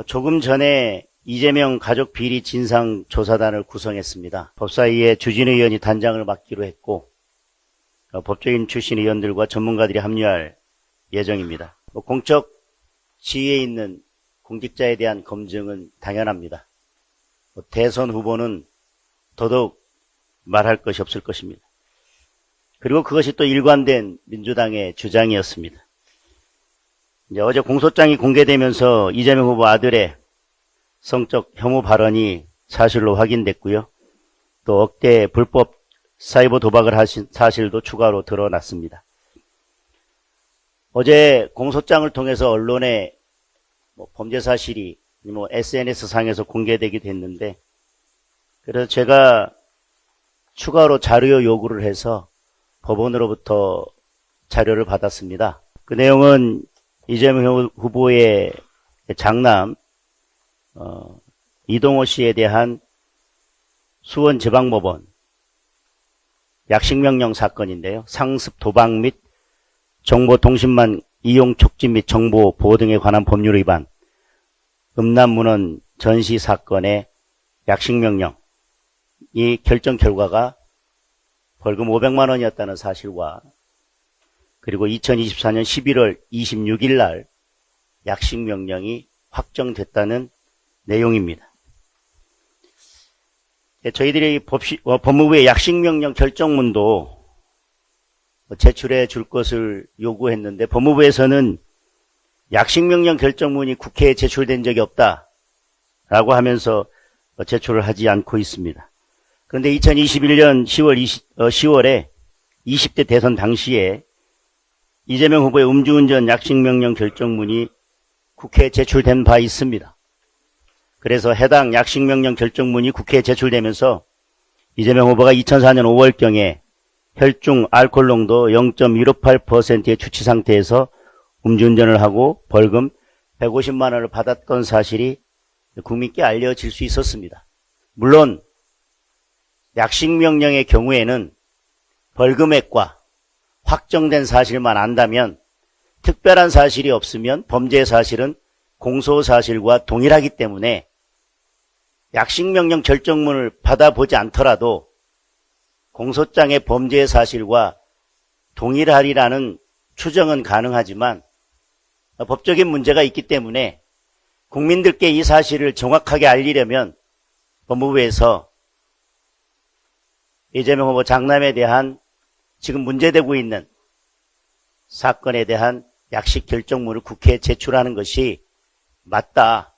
조금 전에 이재명 가족 비리 진상 조사단을 구성했습니다. 법사위에 주진 의원이 단장을 맡기로 했고 법조인 출신 의원들과 전문가들이 합류할 예정입니다. 공적 지위에 있는 공직자에 대한 검증은 당연합니다. 대선 후보는 더더욱 말할 것이 없을 것입니다. 그리고 그것이 또 일관된 민주당의 주장이었습니다. 이제 어제 공소장이 공개되면서 이재명 후보 아들의 성적 혐오 발언이 사실로 확인됐고요. 또 억대 불법 사이버 도박을 하신 사실도 추가로 드러났습니다. 어제 공소장을 통해서 언론에 범죄 사실이 SNS 상에서 공개되기도 했는데, 그래서 제가 추가로 자료 요구를 해서 법원으로부터 자료를 받았습니다. 그 내용은 이재명 후보의 장남 이동호 씨에 대한 수원지방법원 약식명령 사건인데요. 상습 도박 및 정보통신망 이용 촉진 및 정보 보호 등에 관한 법률 위반, 음란문헌 전시 사건의 약식명령, 이 결정 결과가 벌금 500만 원이었다는 사실과, 그리고 2024년 11월 26일 날 약식명령이 확정됐다는 내용입니다. 저희들이 법무부의 약식명령 결정문도 제출해 줄 것을 요구했는데, 법무부에서는 약식명령 결정문이 국회에 제출된 적이 없다라고 하면서 제출을 하지 않고 있습니다. 그런데 2021년 10월에 20대 대선 당시에 이재명 후보의 음주운전 약식명령 결정문이 국회에 제출된 바 있습니다. 그래서 해당 약식명령 결정문이 국회에 제출되면서 이재명 후보가 2004년 5월경에 혈중 알코올 농도 0.158%의 추치 상태에서 음주운전을 하고 벌금 150만 원을 받았던 사실이 국민께 알려질 수 있었습니다. 물론 약식명령의 경우에는 벌금액과 확정된 사실만 안다면, 특별한 사실이 없으면 범죄 사실은 공소사실과 동일하기 때문에 약식명령 결정문을 받아보지 않더라도 공소장의 범죄 사실과 동일하리라는 추정은 가능하지만, 법적인 문제가 있기 때문에 국민들께 이 사실을 정확하게 알리려면 법무부에서 이재명 후보 장남에 대한 지금 문제되고 있는 사건에 대한 약식 결정문을 국회에 제출하는 것이 맞다.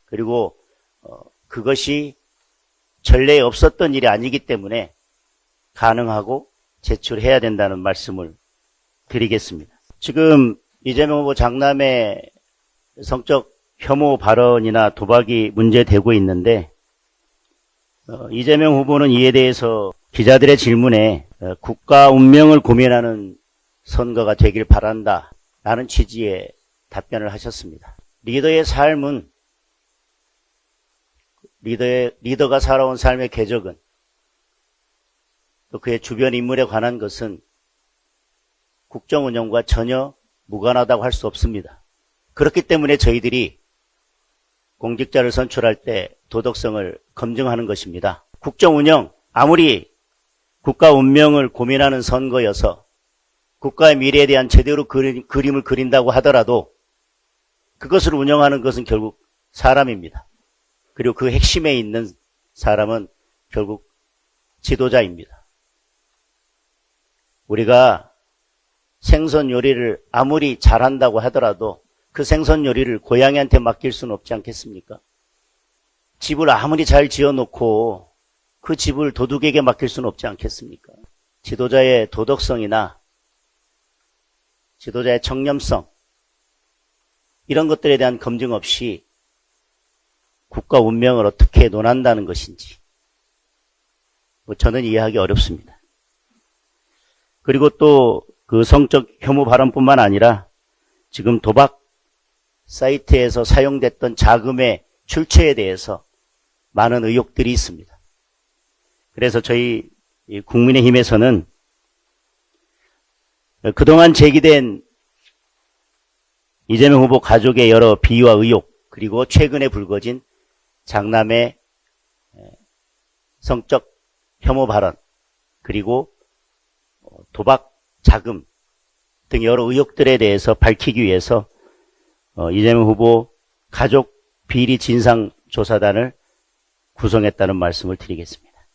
그리고 그것이 전례에 없었던 일이 아니기 때문에 가능하고 제출해야 된다는 말씀을 드리겠습니다. 지금 이재명 후보 장남의 성적 혐오 발언이나 도박이 문제되고 있는데, 이재명 후보는 이에 대해서 기자들의 질문에 국가 운명을 고민하는 선거가 되길 바란다 라는 취지의 답변을 하셨습니다. 리더의 삶은, 리더가 살아온 삶의 궤적은, 또 그의 주변 인물에 관한 것은 국정 운영과 전혀 무관하다고 할 수 없습니다. 그렇기 때문에 저희들이 공직자를 선출할 때 도덕성을 검증하는 것입니다. 국정 운영, 아무리 국가 운명을 고민하는 선거여서 국가의 미래에 대한 제대로 그림을 그린다고 하더라도 그것을 운영하는 것은 결국 사람입니다. 그리고 그 핵심에 있는 사람은 결국 지도자입니다. 우리가 생선 요리를 아무리 잘한다고 하더라도 그 생선 요리를 고양이한테 맡길 수는 없지 않겠습니까? 집을 아무리 잘 지어놓고 그 집을 도둑에게 맡길 수는 없지 않겠습니까? 지도자의 도덕성이나 지도자의 청렴성, 이런 것들에 대한 검증 없이 국가 운명을 어떻게 논한다는 것인지 저는 이해하기 어렵습니다. 그리고 또 그 성적 혐오 발언뿐만 아니라 지금 도박 사이트에서 사용됐던 자금의 출처에 대해서 많은 의혹들이 있습니다. 그래서 저희 국민의힘에서는 그동안 제기된 이재명 후보 가족의 여러 비위와 의혹, 그리고 최근에 불거진 장남의 성적 혐오 발언, 그리고 도박 자금 등 여러 의혹들에 대해서 밝히기 위해서 이재명 후보 가족 비리 진상조사단을 구성했다는 말씀을 드리겠습니다.